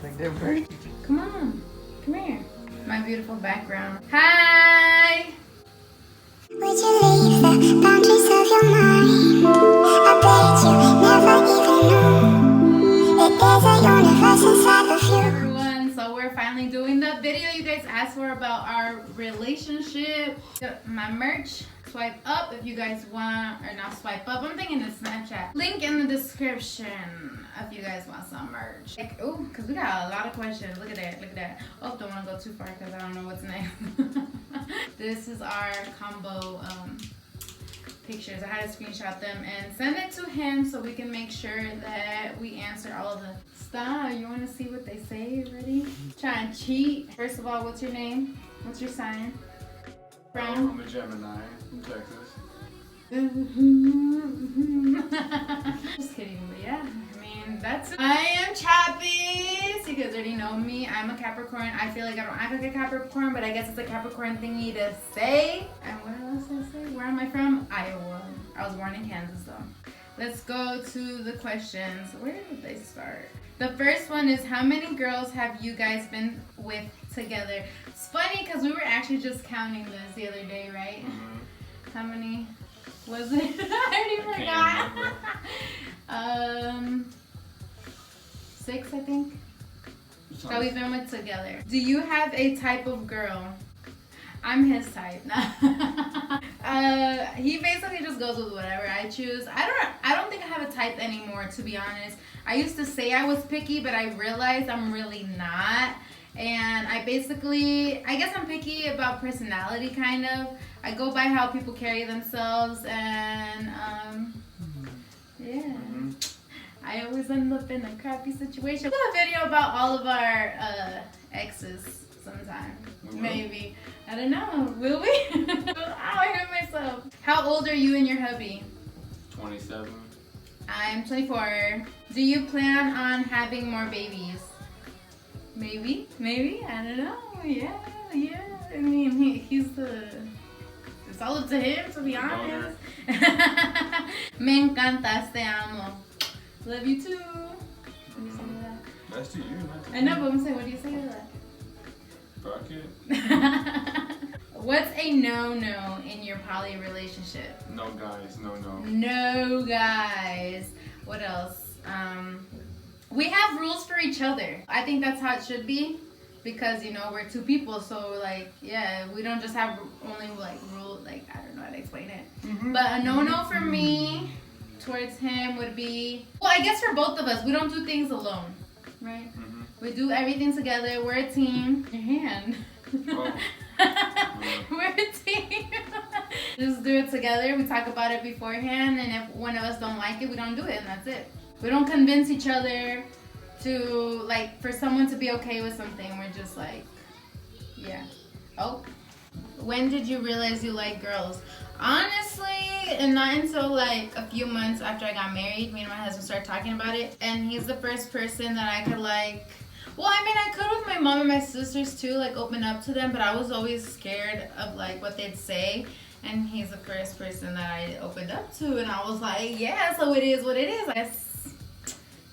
something different. Come on. Come here. My beautiful background. Hi! Would you leave the boundaries of your mind? I bet you never even knew it is a universe inside of you. Everyone, so we're finally doing the video you guys asked for about our relationship. My merch. Swipe up if you guys want, or not swipe up, I'm thinking the Snapchat. Link in the description if you guys want some merch. Like, oh, because we got a lot of questions. Look at that, look at that. Oh, don't want to go too far because I don't know what's next. This is our combo pictures. I had to screenshot them and send it to him so we can make sure that we answer all of the stuff. You want to see what they say? Ready? Try and cheat. First of all, what's your name? What's your sign? From? I'm a Gemini from Texas. Just kidding, but yeah, I mean, that's it. I am Chappies. You guys already know me. I'm a Capricorn. I feel like I don't act like a Capricorn, but I guess it's a Capricorn thingy to say. And what else did I say? Where am I from? Iowa. I was born in Kansas though. Let's go to the questions. Where did they start? The first one is, how many girls have you guys been with together? It's funny because we were actually just counting this the other day, right? Mm-hmm. How many was it? I already forgot. 6, I think. That we've been with together. Do you have a type of girl? I'm his type. He basically just goes with whatever I choose. I don't think I have a type anymore, to be honest. I used to say I was picky, but I realized I'm really not. And I guess I'm picky about personality, kind of. I go by how people carry themselves, and yeah. I always end up in a crappy situation. We'll do a video about all of our exes sometime. Maybe. I don't know. Will we? I hurt myself. How old are you and your hubby? 27. I'm 24. Do you plan on having more babies? Maybe. I don't know. Yeah. I mean, he's it's all up to him, to be honest. Me encantas, te amo. Love you too. What do you say to that? That's to you, not to I know, but I'm saying, what do you say to that? Fuck it. What's a no-no in your poly relationship? No guys, no. No guys. What else? We have rules for each other. I think that's how it should be, because we're two people, so like, yeah, we don't just have only like rule, like, I don't know how to explain it. Mm-hmm. But a no-no for me towards him would be, well, I guess for both of us, we don't do things alone, right? Mm-hmm. We do everything together. We're a team. Your hand. Oh. We're a team. Just do it together. We talk about it beforehand, and if one of us don't like it, we don't do it, and that's it. We don't convince each other to, like, for someone to be okay with something. We're just like, yeah. Oh. When did you realize you like girls? Honestly, and not until like a few months after I got married. Me and my husband started talking about it, and he's the first person that I could like. Well, I mean, I could with my mom and my sisters too, like open up to them, but I was always scared of like what they'd say. And he's the first person that I opened up to, and I was like, yeah, so it is what it is. I guess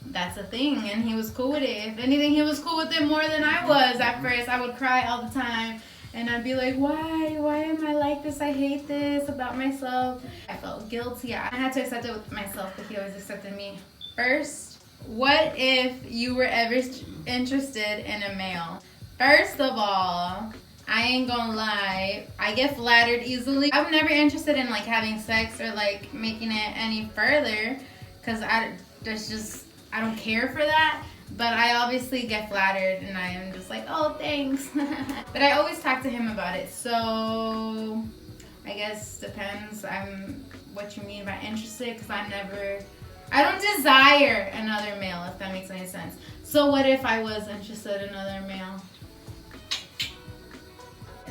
that's a thing, and he was cool with it. If anything, he was cool with it more than I was at first. I would cry all the time, and I'd be like, why am I like this? I hate this about myself. I felt guilty. I had to accept it with myself, but he always accepted me. First, what if you were ever interested in a male? First of all, I ain't gonna lie, I get flattered easily. I'm never interested in like having sex or like making it any further, because I don't care for that. But I obviously get flattered, and I am just like, oh, thanks. But I always talk to him about it, so I guess depends on what you mean by interested, because I don't desire another male, if that makes any sense. So what if I was interested in another male?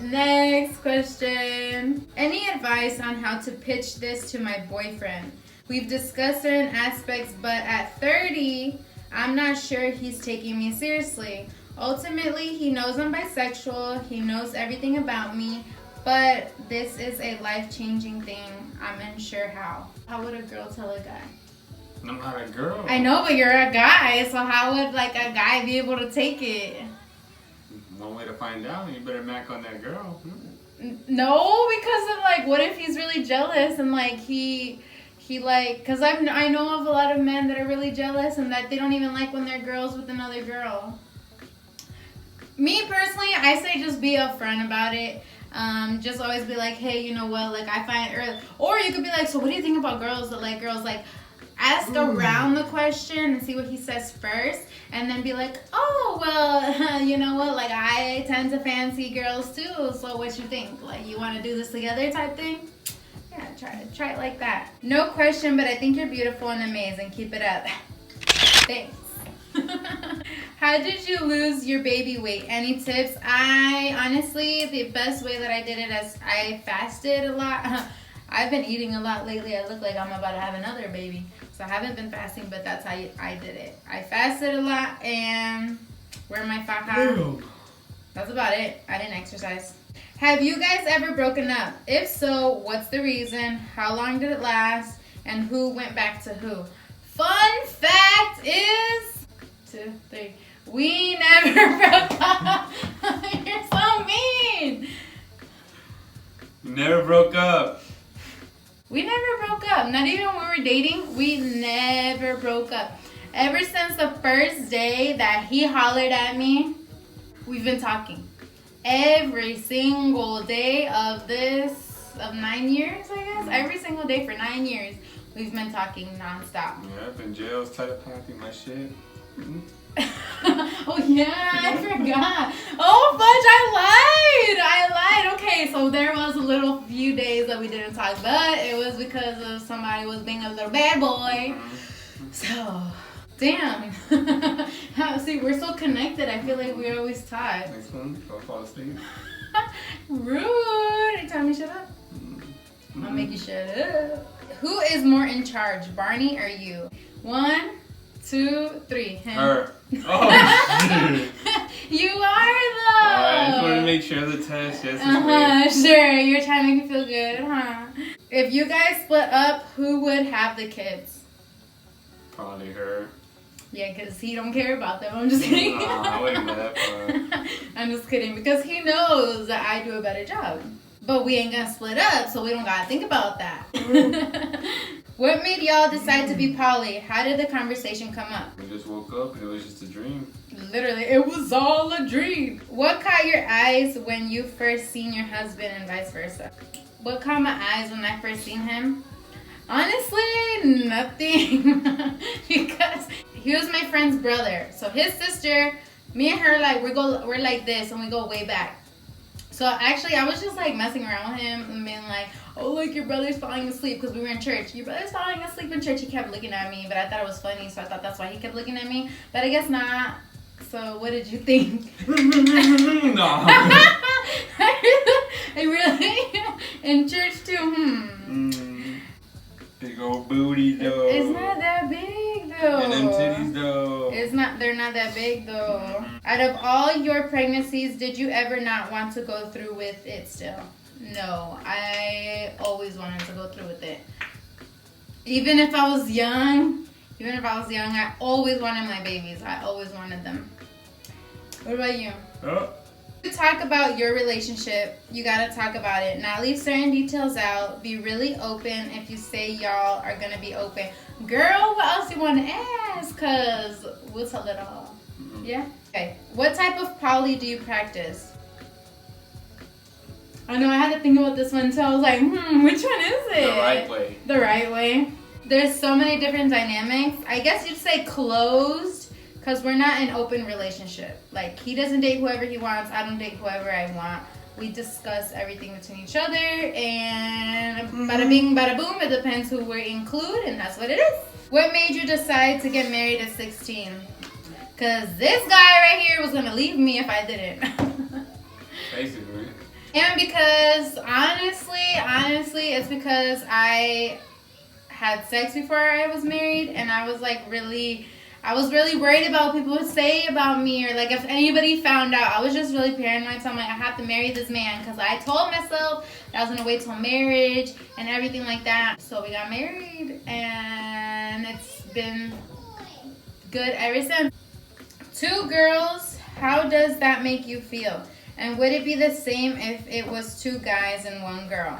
Next question. Any advice on how to pitch this to my boyfriend? We've discussed certain aspects, but at 30, I'm not sure he's taking me seriously. Ultimately, he knows I'm bisexual. He knows everything about me, but this is a life-changing thing. I'm unsure how. How would a girl tell a guy? I'm not a girl. I know, but you're a guy, so how would like a guy be able to take it? One way to find out, you better mac on that girl. No, because of like, what if he's really jealous and like he like, because I know of a lot of men that are really jealous and that they don't even like when they're girls with another girl. Me personally, I say just be upfront about it. Just always be like, hey, you know what, like I find, or you could be like, so what do you think about girls that like girls? Like ask around the question and see what he says first, and then be like, oh well, you know what, like I tend to fancy girls too, so what you think, like you want to do this together type thing? Yeah, try it like that. No question, but I think you're beautiful and amazing. Keep it up. Thanks. How did you lose your baby weight? Any tips? I honestly, the best way that I did it is I fasted a lot. I've been eating a lot lately. I look like I'm about to have another baby. So I haven't been fasting, but that's how I did it. I fasted a lot and wear my faja. That's about it. I didn't exercise. Have you guys ever broken up? If so, what's the reason? How long did it last? And who went back to who? Fun fact is, 2, 3, we never broke up. You're so mean. Never broke up. We never broke up. Not even when we were dating. We never broke up. Ever since the first day that he hollered at me, we've been talking. Every single day of 9 years, I guess. Every single day for 9 years, we've been talking nonstop. Yeah, I've been jails, telepathy, my shit. Oh yeah, I forgot. Oh fudge, I lied. Okay, so there was a little few days that we didn't talk, but it was because of somebody was being a little bad boy. So, damn. See, we're so connected. I feel like we always talk. Next one, I'll fall asleep. Rude. Are you telling me shut up? I'll make you shut up. Who is more in charge, Barney or you? 1, 2, 3. Him. Her. Oh, shit. You are though. I just wanted to make sure of the test. Yes, Sure. You're trying to make me feel good, huh? If you guys split up, who would have the kids? Probably her. Yeah, because he don't care about them. I'm just kidding. Nah, I wouldn't go that far. I'm just kidding because he knows that I do a better job. But we ain't gonna split up, so we don't gotta think about that. What made y'all decide to be poly? How did the conversation come up? We just woke up and it was just a dream. Literally, it was all a dream. What caught your eyes when you first seen your husband and vice versa? What caught my eyes when I first seen him? Honestly, nothing. Because he was my friend's brother. So his sister, me and her, like we're like this and we go way back. So actually, I was just like messing around with him and being like, oh, like your brother's falling asleep because we were in church. Your brother's falling asleep in church. He kept looking at me, but I thought it was funny, so I thought that's why he kept looking at me. But I guess not. So what did you think? No. I really? In church too? Big old booty though. It's not that big though. And them titties though. They're not that big though. Out of all your pregnancies, did you ever not want to go through with it still? No, I always wanted to go through with it. Even if I was young, I always wanted my babies. I always wanted them. What about you? Oh. To talk about your relationship, you gotta talk about it. Not leave certain details out. Be really open if you say y'all are gonna be open. Girl, what else you wanna ask? Cause we'll tell it all. Yeah? Okay. What type of poly do you practice? I know I had to think about this one, so I was like, which one is it? The right way. The right way. There's so many different dynamics. I guess you'd say closed, because we're not an open relationship. Like, he doesn't date whoever he wants. I don't date whoever I want. We discuss everything between each other, and bada bing, bada boom. It depends who we include, and that's what it is. What made you decide to get married at 16? Because this guy right here was going to leave me if I didn't. Basically. And because, honestly, it's because I had sex before I was married, and I was really worried about what people would say about me, or like if anybody found out. I was just really paranoid, so I'm like, I have to marry this man, because I told myself that I was going to wait till marriage and everything like that. So we got married, and it's been good ever since. 2 girls, how does that make you feel? And would it be the same if it was 2 guys and 1 girl?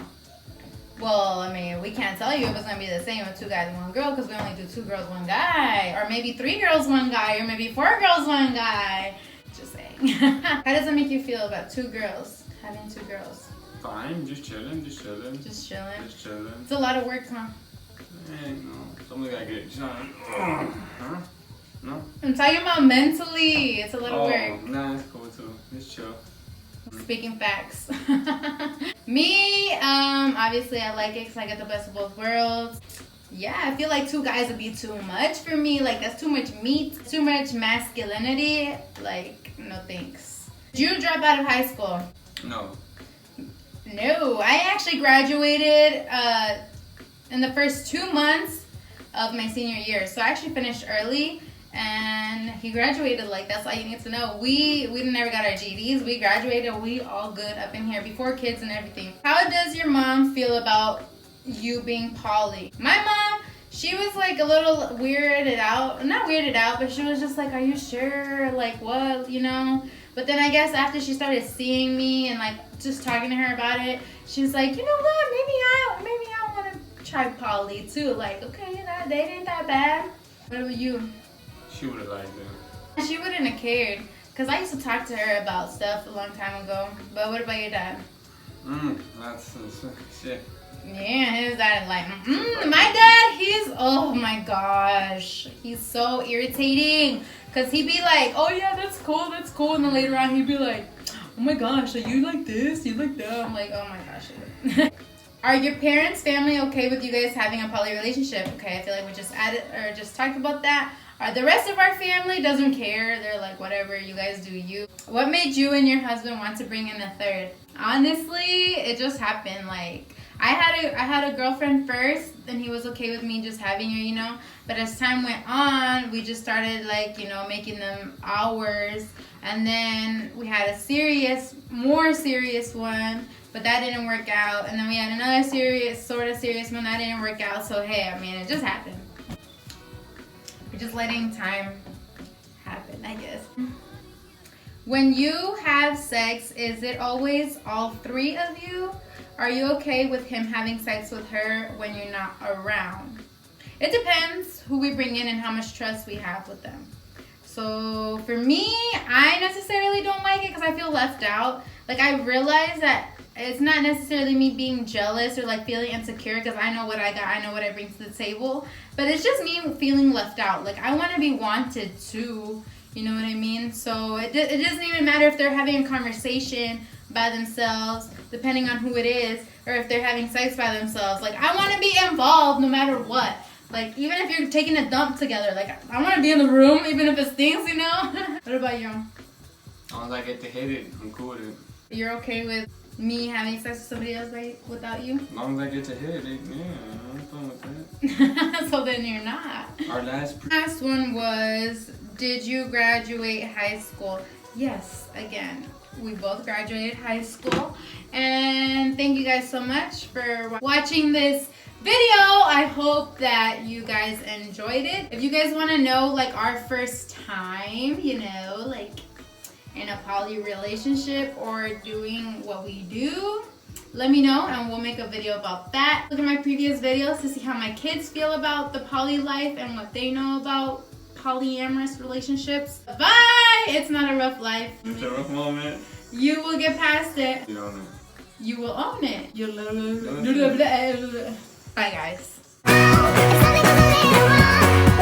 Well, I mean, we can't tell you if it's going to be the same with 2 guys and 1 girl because we only do 2 girls, 1 guy. Or maybe 3 girls, 1 guy. Or maybe 4 girls, 1 guy. Just saying. How does it make you feel about 2 girls? Having 2 girls? Fine, just chilling. Just chilling? Just chilling. It's a lot of work, huh? No, something gotta get done. Huh? No? I'm talking about mentally. It's a lot of work. Nah, it's cool too. Just chill. Speaking facts. Me, obviously I like it because I get the best of both worlds. Yeah, I feel like 2 guys would be too much for me. Like, that's too much meat, too much masculinity. Like, no thanks. Did you drop out of high school? No. No, I actually graduated in the first 2 months of my senior year. So I actually finished early. And he graduated. Like, that's all you need to know. We never got our GEDs. We graduated. We all good up in here before kids and everything. How does your mom feel about you being poly? My mom, she was like a little weirded out. Not weirded out, but she was just like, are you sure? Like, what? You know? But then I guess after she started seeing me and like just talking to her about it, she was like, you know what? Maybe I want to try poly too. Like, okay, that date ain't that bad. What about you? She would have liked that. She wouldn't have cared, because I used to talk to her about stuff a long time ago. But what about your dad? That's shit. Yeah, his dad is like, my dad, oh my gosh. He's so irritating. Because he'd be like, oh yeah, that's cool. And then later on, he'd be like, oh my gosh, like, you like this, you like that. I'm like, oh my gosh. Are your parents' family okay with you guys having a poly relationship? Okay, I feel like we just added, or just talked about that. The rest of our family doesn't care. They're like, whatever, you guys do you. What made you and your husband want to bring in a 3rd? Honestly, it just happened. Like, I had a girlfriend first, and he was okay with me just having her, you know. But as time went on, we just started, like, you know, making them ours. And then we had a more serious one, but that didn't work out. And then we had another sort of serious one that didn't work out. So, hey, I mean, it just happened. We're just letting time happen, I guess. When you have sex, is it always all 3 of you? Are you okay with him having sex with her when you're not around? It depends who we bring in and how much trust we have with them. So for me, I necessarily don't like it because I feel left out. Like, I realize that it's not necessarily me being jealous or like feeling insecure because I know what I got, I know what I bring to the table. But it's just me feeling left out. Like, I want to be wanted too, you know what I mean? So it doesn't even matter if they're having a conversation by themselves, depending on who it is, or if they're having sex by themselves. Like, I want to be involved no matter what. Like, even if you're taking a dump together, like, I want to be in the room, even if it stinks, you know? What about you? As long as I get to hit it, I'm cool with it. You're okay with me having sex with somebody else, right? Without you? As long as I get to hit it, yeah, I'm fine with that. So then you're not. Our last one was, did you graduate high school? Yes, again, we both graduated high school. And thank you guys so much for watching this video. I hope that you guys enjoyed it. If you guys want to know, like, our first time, you know, like, in a poly relationship or doing what we do, let me know and we'll make a video about that. Look at my previous videos to see how my kids feel about the poly life and what they know about polyamorous relationships. Bye! It's not a rough life. It's a rough moment. You will get past it. You don't know. You will own it. Bye, guys. If something goes a little wrong